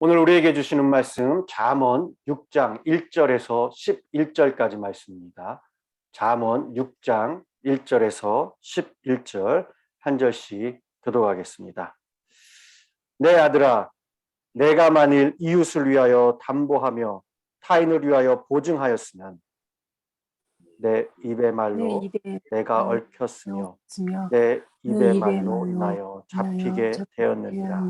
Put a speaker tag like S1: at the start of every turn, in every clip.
S1: 오늘 우리에게 주시는 말씀 잠언 6장 1절에서 11절까지 말씀입니다. 잠언 6장 1절에서 11절 한 절씩 교독하겠습니다. 내 아들아, 내가 만일 이웃을 위하여 담보하며 타인을 위하여 보증하였으면 내 입의 말로 내가 얽혔으며 내 입의 말로 인하여 잡히게 되었느니라.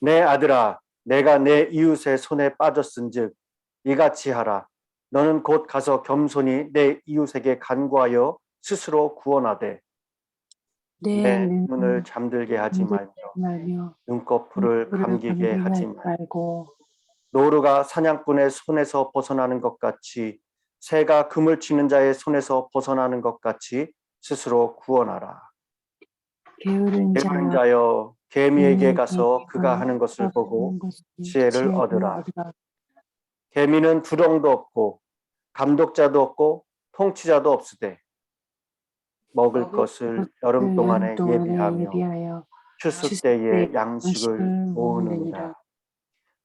S1: 내 아들아, 내가 내 이웃의 손에 빠졌은즉 이같이 하라. 너는 곧 가서 겸손히 내 이웃에게 간구하여 스스로 구원하되 내 눈을 잠들게 하지 말며 눈꺼풀을 감기게 하지 말고 노루가 사냥꾼의 손에서 벗어나는 것 같이 새가 그물 치는 자의 손에서 벗어나는 것 같이 스스로 구원하라. 게으른 자여 개미에게 가서 그가 하는 것을 보고 지혜를 얻으라. 개미는 두렁도 없고 감독자도 없고 통치자도 없으되 먹을 것을 여름 동안에 예비하며 추수 때에 양식을 모으느니라.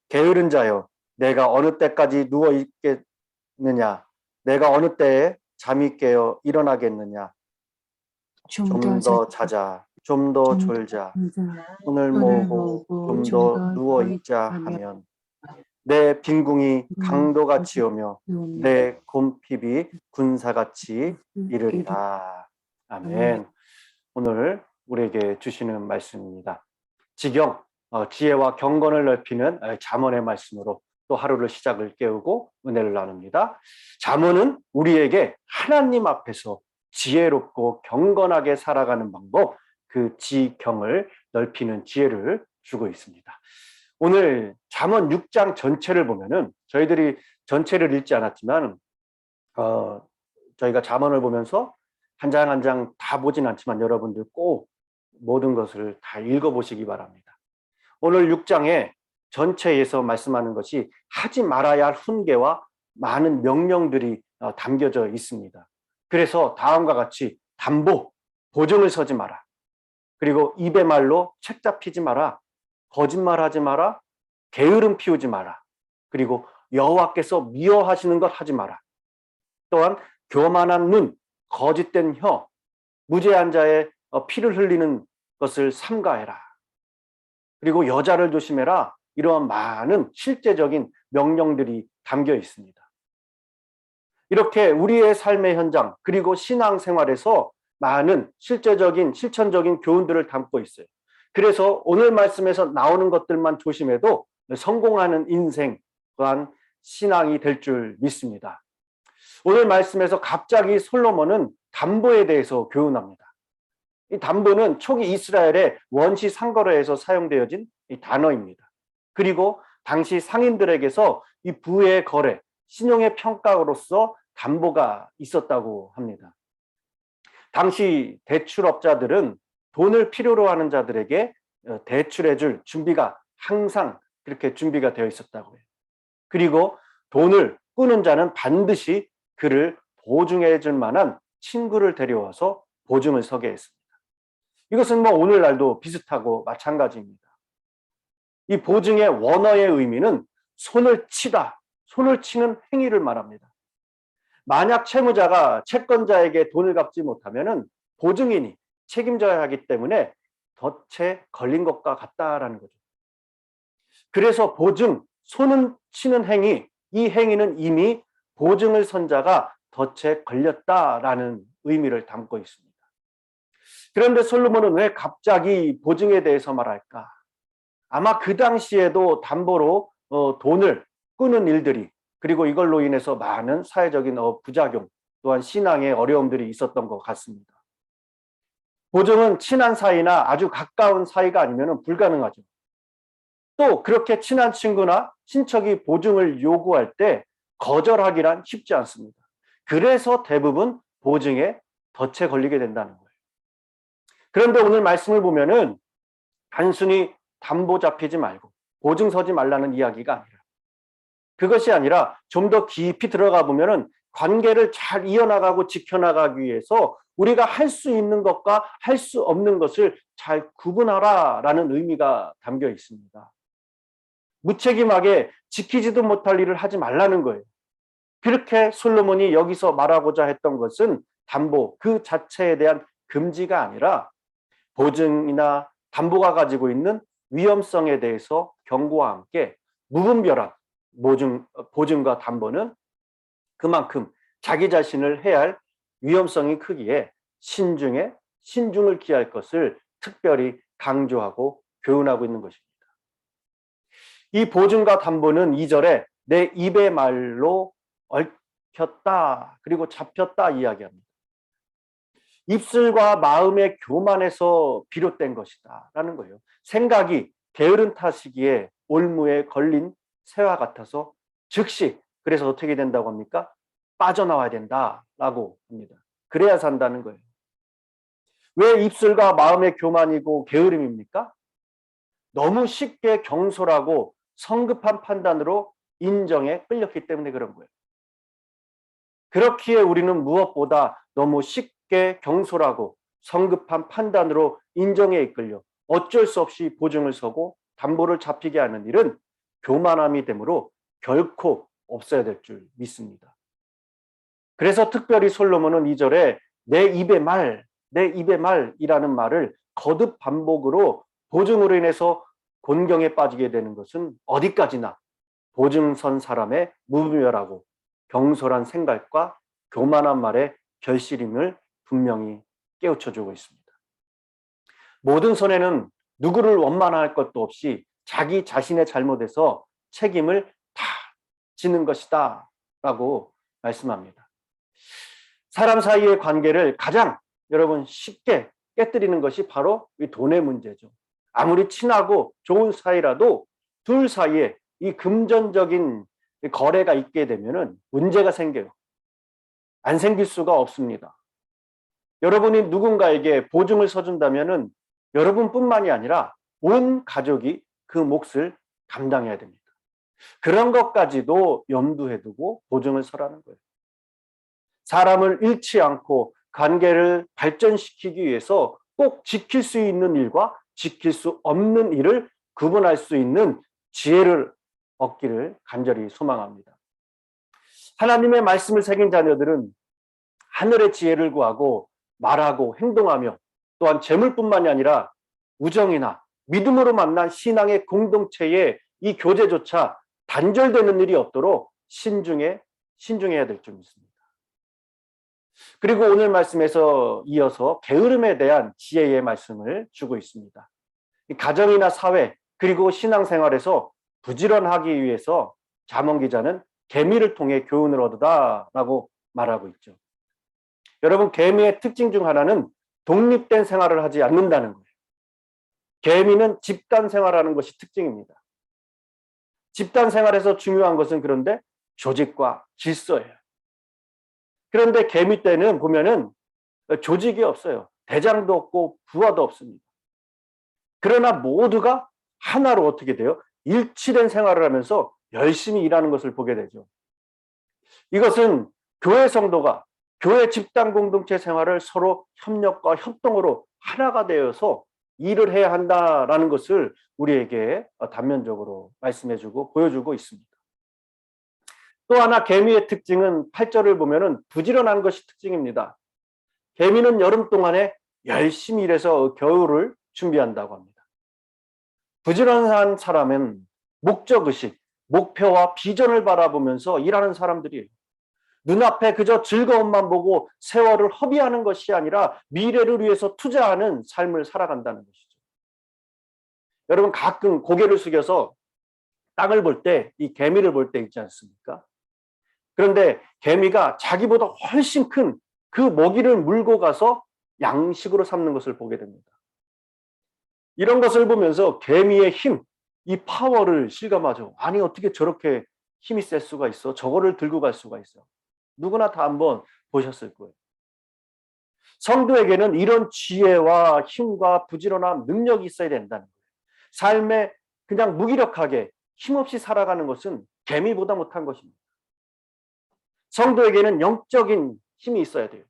S1: 게으른 자여, 내가 어느 때까지 누워 있겠느냐? 내가 어느 때에 잠이 깨어 일어나겠느냐? 좀 더 자자, 좀 더 졸자, 손을 모으고 좀 더 누워 있자 하면 내 빈궁이 강도같이 오며 내 곰핍이 군사같이 이르리라. 아멘. 오늘 우리에게 주시는 말씀입니다. 지경, 지혜와 경건을 넓히는 잠언의 말씀으로 또 하루를 시작을 깨우고 은혜를 나눕니다. 잠언은 우리에게 하나님 앞에서 지혜롭고 경건하게 살아가는 방법, 그 지경을 넓히는 지혜를 주고 있습니다. 오늘 잠언 6장 전체를 보면은 저희들이 전체를 읽지 않았지만 저희가 잠언을 보면서 한 장 한 장 다 보진 않지만 여러분들 꼭 모든 것을 다 읽어보시기 바랍니다. 오늘 6장에 전체에서 말씀하는 것이 하지 말아야 할 훈계와 많은 명령들이 담겨져 있습니다. 그래서 다음과 같이 담보, 보증을 서지 마라. 그리고 입의 말로 책 잡히지 마라. 거짓말하지 마라. 게으름 피우지 마라. 그리고 여호와께서 미워하시는 것 하지 마라. 또한 교만한 눈, 거짓된 혀, 무죄한 자의 피를 흘리는 것을 삼가해라. 그리고 여자를 조심해라. 이러한 많은 실제적인 명령들이 담겨 있습니다. 이렇게 우리의 삶의 현장 그리고 신앙생활에서 많은 실제적인 실천적인 교훈들을 담고 있어요. 그래서 오늘 말씀에서 나오는 것들만 조심해도 성공하는 인생 또한 신앙이 될 줄 믿습니다. 오늘 말씀에서 갑자기 솔로몬은 담보에 대해서 교훈합니다. 이 담보는 초기 이스라엘의 원시 상거래에서 사용되어진 이 단어입니다. 그리고 당시 상인들에게서 이 부의 거래, 신용의 평가로서 담보가 있었다고 합니다. 당시 대출업자들은 돈을 필요로 하는 자들에게 대출해줄 준비가 항상 그렇게 준비가 되어 있었다고 해요. 그리고 돈을 꾸는 자는 반드시 그를 보증해줄 만한 친구를 데려와서 보증을 서게 했습니다. 이것은 오늘날도 비슷하고 마찬가지입니다. 이 보증의 원어의 의미는 손을 치다, 손을 치는 행위를 말합니다. 만약 채무자가 채권자에게 돈을 갚지 못하면 보증인이 책임져야 하기 때문에 덫에 걸린 것과 같다라는 거죠. 그래서 보증, 손을 치는 행위, 이 행위는 이미 보증을 선 자가 덫에 걸렸다라는 의미를 담고 있습니다. 그런데 솔로몬은 왜 갑자기 보증에 대해서 말할까? 아마 그 당시에도 담보로 돈을 꾸는 일들이 그리고 이걸로 인해서 많은 사회적인 부작용 또한 신앙의 어려움들이 있었던 것 같습니다. 보증은 친한 사이나 아주 가까운 사이가 아니면 불가능하죠. 또 그렇게 친한 친구나 친척이 보증을 요구할 때 거절하기란 쉽지 않습니다. 그래서 대부분 보증에 덫에 걸리게 된다는 거예요. 그런데 오늘 말씀을 보면은 단순히 담보 잡히지 말고 보증 서지 말라는 이야기가 아니라 그것이 아니라 좀 더 깊이 들어가 보면은 관계를 잘 이어나가고 지켜나가기 위해서 우리가 할 수 있는 것과 할 수 없는 것을 잘 구분하라라는 의미가 담겨 있습니다. 무책임하게 지키지도 못할 일을 하지 말라는 거예요. 그렇게 솔로몬이 여기서 말하고자 했던 것은 담보 그 자체에 대한 금지가 아니라 보증이나 담보가 가지고 있는 위험성에 대해서 경고와 함께 무분별한 보증과 담보는 그만큼 자기 자신을 해야 할 위험성이 크기에 신중을 기할 것을 특별히 강조하고 교훈하고 있는 것입니다. 이 보증과 담보는 2절에 내 입의 말로 얽혔다 그리고 잡혔다 이야기합니다. 입술과 마음의 교만에서 비롯된 것이다 라는 거예요. 생각이 게으른 탓이기에 올무에 걸린 새와 같아서 즉시 그래서 어떻게 된다고 합니까? 빠져나와야 된다라고 합니다. 그래야 산다는 거예요. 왜 입술과 마음의 교만이고 게으름입니까? 너무 쉽게 경솔하고 성급한 판단으로 인정에 끌렸기 때문에 그런 거예요. 그렇기에 우리는 무엇보다 너무 쉽게 경솔하고 성급한 판단으로 인정에 이끌려 어쩔 수 없이 보증을 서고 담보를 잡히게 하는 일은 교만함이 되므로 결코 없어야 될 줄 믿습니다. 그래서 특별히 솔로몬은 2절에 내 입의 말이라는 말을 거듭 반복으로 보증으로 인해서 곤경에 빠지게 되는 것은 어디까지나 보증선 사람의 무분별하고 경솔한 생각과 교만한 말의 결실임을 분명히 깨우쳐주고 있습니다. 모든 손해는 누구를 원만할 것도 없이 자기 자신의 잘못에서 책임을 다 지는 것이다 라고 말씀합니다. 사람 사이의 관계를 가장 여러분 쉽게 깨뜨리는 것이 바로 이 돈의 문제죠. 아무리 친하고 좋은 사이라도 둘 사이에 이 금전적인 거래가 있게 되면은 문제가 생겨요. 안 생길 수가 없습니다. 여러분이 누군가에게 보증을 서준다면은 여러분뿐만이 아니라 온 가족이 그 몫을 감당해야 됩니다. 그런 것까지도 염두에 두고 보증을 서라는 거예요. 사람을 잃지 않고 관계를 발전시키기 위해서 꼭 지킬 수 있는 일과 지킬 수 없는 일을 구분할 수 있는 지혜를 얻기를 간절히 소망합니다. 하나님의 말씀을 새긴 자녀들은 하늘의 지혜를 구하고 말하고 행동하며 또한 재물뿐만이 아니라 우정이나 믿음으로 만난 신앙의 공동체의 이 교제조차 단절되는 일이 없도록 신중해야 될 줄 믿습니다. 그리고 오늘 말씀에서 이어서 게으름에 대한 지혜의 말씀을 주고 있습니다. 가정이나 사회 그리고 신앙생활에서 부지런하기 위해서 잠언 기자는 계미를 통해 교훈을 얻으다라고 말하고 있죠. 여러분, 계미의 특징 중 하나는 독립된 생활을 하지 않는다는 거예요. 계미는 집단 생활하는 것이 특징입니다. 집단 생활에서 중요한 것은 그런데 조직과 질서예요. 그런데 계미 때는 보면은 조직이 없어요. 대장도 없고 부하도 없습니다. 그러나 모두가 하나로 어떻게 돼요? 일치된 생활을 하면서 열심히 일하는 것을 보게 되죠. 이것은 교회 성도가 교회 집단 공동체 생활을 서로 협력과 협동으로 하나가 되어서 일을 해야 한다라는 것을 우리에게 단면적으로 말씀해주고 보여주고 있습니다. 또 하나 개미의 특징은 8절을 보면은 부지런한 것이 특징입니다. 개미는 여름 동안에 열심히 일해서 겨울을 준비한다고 합니다. 부지런한 사람은 목적의식, 목표와 비전을 바라보면서 일하는 사람들이에요. 눈앞에 그저 즐거움만 보고 세월을 허비하는 것이 아니라 미래를 위해서 투자하는 삶을 살아간다는 것이죠. 여러분, 가끔 고개를 숙여서 땅을 볼 때, 이 개미를 볼 때 있지 않습니까? 그런데 개미가 자기보다 훨씬 큰 그 먹이를 물고 가서 양식으로 삼는 것을 보게 됩니다. 이런 것을 보면서 개미의 힘, 이 파워를 실감하죠. 아니, 어떻게 저렇게 힘이 셀 수가 있어? 저거를 들고 갈 수가 있어? 누구나 다 한번 보셨을 거예요. 성도에게는 이런 지혜와 힘과 부지런함, 능력이 있어야 된다는 거예요. 삶에 그냥 무기력하게 힘없이 살아가는 것은 개미보다 못한 것입니다. 성도에게는 영적인 힘이 있어야 돼요.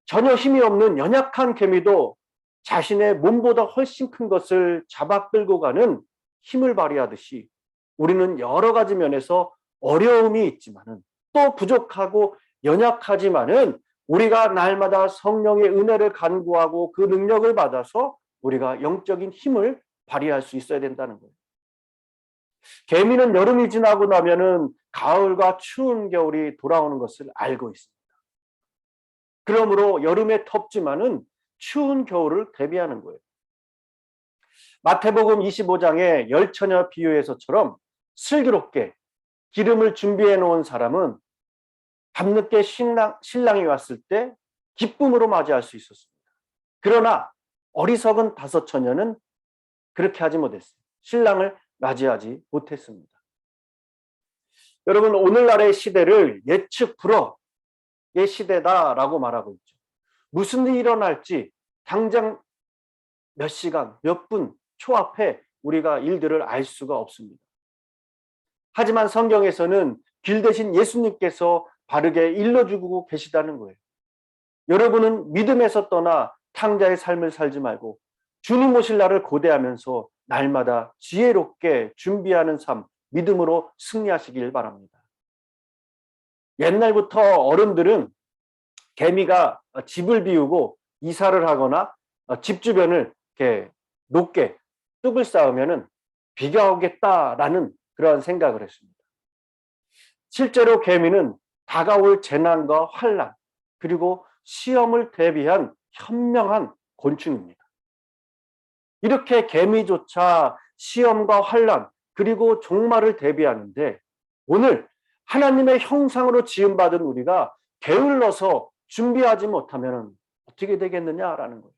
S1: 전혀 힘이 없는 연약한 개미도 자신의 몸보다 훨씬 큰 것을 잡아 끌고 가는 힘을 발휘하듯이 우리는 여러 가지 면에서 어려움이 있지만은 또 부족하고 연약하지만은 우리가 날마다 성령의 은혜를 간구하고 그 능력을 받아서 우리가 영적인 힘을 발휘할 수 있어야 된다는 거예요. 개미는 여름이 지나고 나면은 가을과 추운 겨울이 돌아오는 것을 알고 있습니다. 그러므로 여름에 덥지만은 추운 겨울을 대비하는 거예요. 마태복음 25장의 열처녀 비유에서처럼 슬기롭게 기름을 준비해 놓은 사람은 밤늦게 신랑이 왔을 때 기쁨으로 맞이할 수 있었습니다. 그러나 어리석은 다섯 처녀는 그렇게 하지 못했어요. 신랑을 맞이하지 못했습니다. 여러분, 오늘날의 시대를 예측 불허의 시대다라고 말하고 있죠. 무슨 일이 일어날지 당장 몇 시간, 몇 분 초앞에 우리가 일들을 알 수가 없습니다. 하지만 성경에서는 길 대신 예수님께서 바르게 일러주고 계시다는 거예요. 여러분은 믿음에서 떠나 탕자의 삶을 살지 말고 주님 오실 날을 고대하면서 날마다 지혜롭게 준비하는 삶, 믿음으로 승리하시길 바랍니다. 옛날부터 어른들은 개미가 집을 비우고 이사를 하거나 집 주변을 이렇게 높게 뚝을 쌓으면은 비가 오겠다라는 그런 생각을 했습니다. 실제로 개미는 다가올 재난과 환난 그리고 시험을 대비한 현명한 곤충입니다. 이렇게 개미조차 시험과 환난 그리고 종말을 대비하는데 오늘 하나님의 형상으로 지음받은 우리가 게을러서 준비하지 못하면 어떻게 되겠느냐라는 거예요.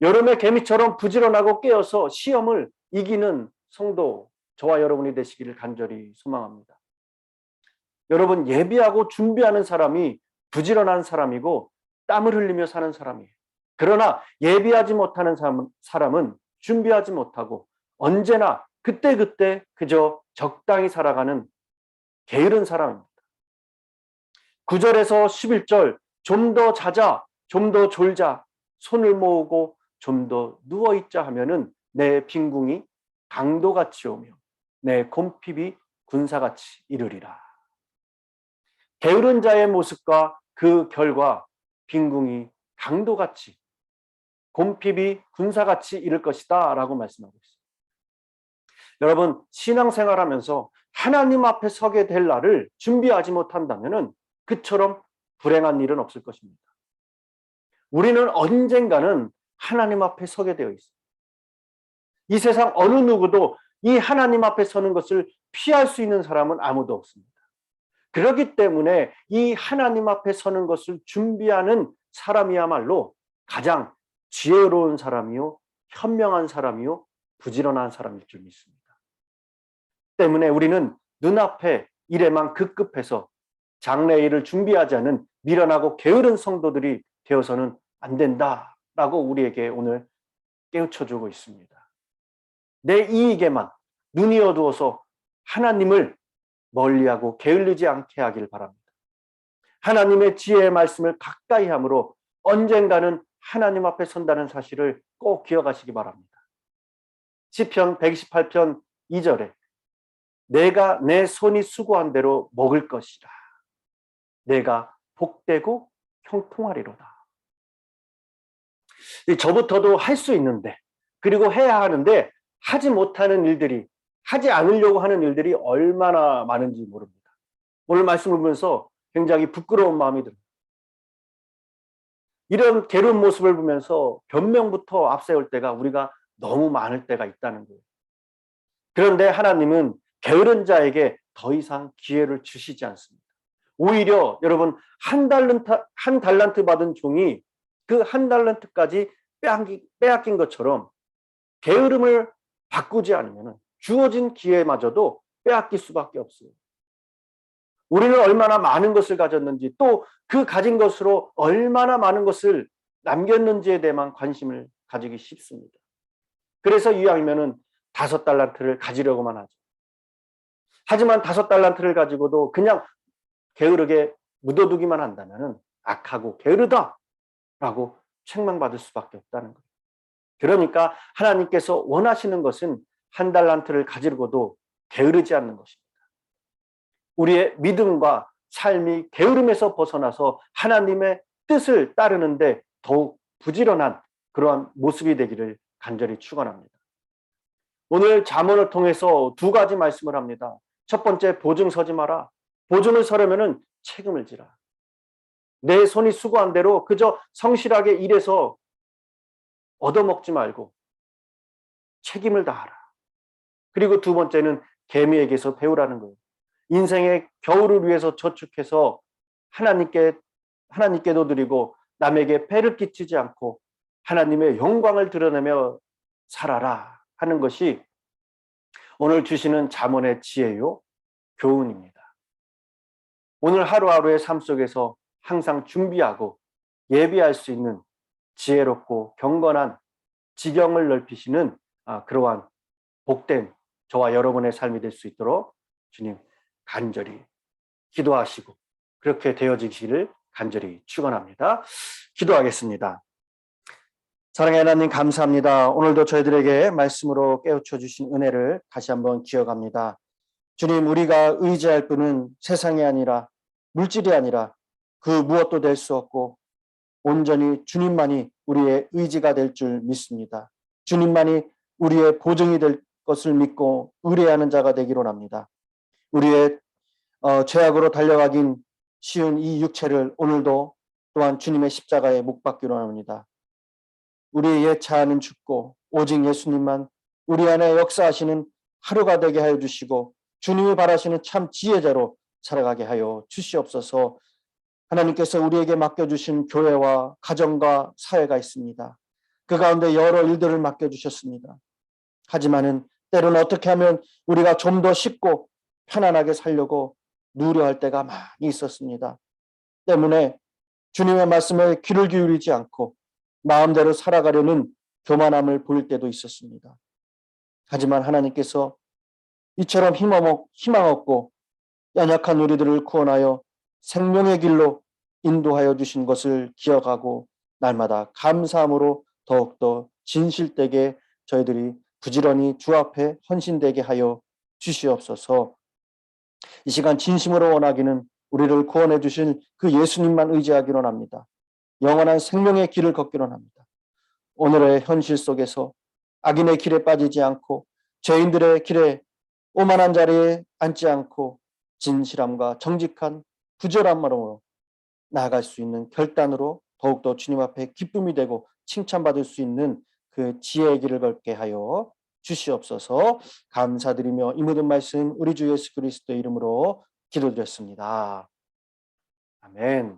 S1: 여름에 개미처럼 부지런하고 깨어서 시험을 이기는 성도 저와 여러분이 되시기를 간절히 소망합니다. 여러분, 예비하고 준비하는 사람이 부지런한 사람이고 땀을 흘리며 사는 사람이에요. 그러나 예비하지 못하는 사람은 준비하지 못하고 언제나 그때그때 그저 적당히 살아가는 게으른 사람입니다. 9절에서 11절 좀 더 자자, 좀 더 졸자, 손을 모으고 좀 더 누워있자 하면은 내 빈궁이 강도같이 오며 내 곰핍이 군사같이 이르리라. 게으른 자의 모습과 그 결과 빈궁이 강도같이 곰핍이 군사같이 이를 것이다 라고 말씀하고 있습니다. 여러분, 신앙생활하면서 하나님 앞에 서게 될 날을 준비하지 못한다면 그처럼 불행한 일은 없을 것입니다. 우리는 언젠가는 하나님 앞에 서게 되어 있습니다. 이 세상 어느 누구도 이 하나님 앞에 서는 것을 피할 수 있는 사람은 아무도 없습니다. 그렇기 때문에 이 하나님 앞에 서는 것을 준비하는 사람이야말로 가장 지혜로운 사람이요, 현명한 사람이요, 부지런한 사람일 줄 믿습니다. 때문에 우리는 눈앞에 일에만 급급해서 장래일을 준비하지 않은 미련하고 게으른 성도들이 되어서는 안 된다라고 우리에게 오늘 깨우쳐주고 있습니다. 내 이익에만 눈이 어두워서 하나님을 멀리하고 게을르지 않게 하길 바랍니다. 하나님의 지혜의 말씀을 가까이 함으로 언젠가는 하나님 앞에 선다는 사실을 꼭 기억하시기 바랍니다. 시편 128편 2절에 내가 내 손이 수고한 대로 먹을 것이라. 내가 복되고 형통하리로다. 저부터도 할 수 있는데 그리고 해야 하는데 하지 못하는 일들이 하지 않으려고 하는 일들이 얼마나 많은지 모릅니다. 오늘 말씀을 보면서 굉장히 부끄러운 마음이 듭니다. 이런 게으른 모습을 보면서 변명부터 앞세울 때가 우리가 너무 많을 때가 있다는 거예요. 그런데 하나님은 게으른 자에게 더 이상 기회를 주시지 않습니다. 오히려 여러분 한 달란트 받은 종이 그 한 달란트까지 빼앗긴 것처럼 게으름을 바꾸지 않으면 주어진 기회마저도 빼앗길 수밖에 없어요. 우리는 얼마나 많은 것을 가졌는지 또 그 가진 것으로 얼마나 많은 것을 남겼는지에 대해만 관심을 가지기 쉽습니다. 그래서 이왕이면은 5달란트를 가지려고만 하죠. 하지만 5달란트를 가지고도 그냥 게으르게 묻어두기만 한다면은 악하고 게으르다라고 책망받을 수밖에 없다는 거예요. 그러니까 하나님께서 원하시는 것은 1달란트를 가지고도 게으르지 않는 것입니다. 우리의 믿음과 삶이 게으름에서 벗어나서 하나님의 뜻을 따르는데 더욱 부지런한 그러한 모습이 되기를 간절히 축원합니다. 오늘 잠언을 통해서 두 가지 말씀을 합니다. 첫 번째, 보증 서지 마라. 보증을 서려면은 책임을 지라. 내 손이 수고한 대로 그저 성실하게 일해서 얻어먹지 말고 책임을 다하라. 그리고 두 번째는 개미에게서 배우라는 거예요. 인생의 겨울을 위해서 저축해서 하나님께도 드리고 남에게 폐를 끼치지 않고 하나님의 영광을 드러내며 살아라 하는 것이 오늘 주시는 잠언의 지혜요, 교훈입니다. 오늘 하루하루의 삶 속에서 항상 준비하고 예비할 수 있는 지혜롭고 경건한 지경을 넓히시는 그러한 복된 저와 여러분의 삶이 될 수 있도록 주님 간절히 기도하시고 그렇게 되어지기를 간절히 축원합니다. 기도하겠습니다. 사랑의 하나님 감사합니다. 오늘도 저희들에게 말씀으로 깨우쳐 주신 은혜를 다시 한번 기억합니다. 주님, 우리가 의지할 분은 세상이 아니라 물질이 아니라 그 무엇도 될 수 없고 온전히 주님만이 우리의 의지가 될 줄 믿습니다. 주님만이 우리의 보증이 될 것을 믿고 의뢰하는 자가 되기로 합니다. 우리의 죄악으로 달려가긴 쉬운 이 육체를 오늘도 또한 주님의 십자가에 못 박기로 합니다. 우리의 옛 자아는 죽고 오직 예수님만 우리 안에 역사하시는 하루가 되게 하여 주시고 주님이 바라시는 참 지혜자로 살아가게 하여 주시옵소서. 하나님께서 우리에게 맡겨주신 교회와 가정과 사회가 있습니다. 그 가운데 여러 일들을 맡겨주셨습니다. 하지만은 때로는 어떻게 하면 우리가 좀 더 쉽고 편안하게 살려고 누려할 때가 많이 있었습니다. 때문에 주님의 말씀에 귀를 기울이지 않고 마음대로 살아가려는 교만함을 보일 때도 있었습니다. 하지만 하나님께서 이처럼 희망 없고 연약한 우리들을 구원하여 생명의 길로 인도하여 주신 것을 기억하고 날마다 감사함으로 더욱더 진실되게 저희들이 부지런히 주 앞에 헌신되게 하여 주시옵소서. 이 시간 진심으로 원하기는 우리를 구원해 주신 그 예수님만 의지하기로 합니다. 영원한 생명의 길을 걷기로 합니다. 오늘의 현실 속에서 악인의 길에 빠지지 않고 죄인들의 길에 오만한 자리에 앉지 않고 진실함과 정직한 부절함으로 나아갈 수 있는 결단으로 더욱더 주님 앞에 기쁨이 되고 칭찬받을 수 있는 그 지혜의 길을 걷게 하여 주시옵소서. 감사드리며 이 모든 말씀 우리 주 예수 그리스도의 이름으로 기도드렸습니다. 아멘.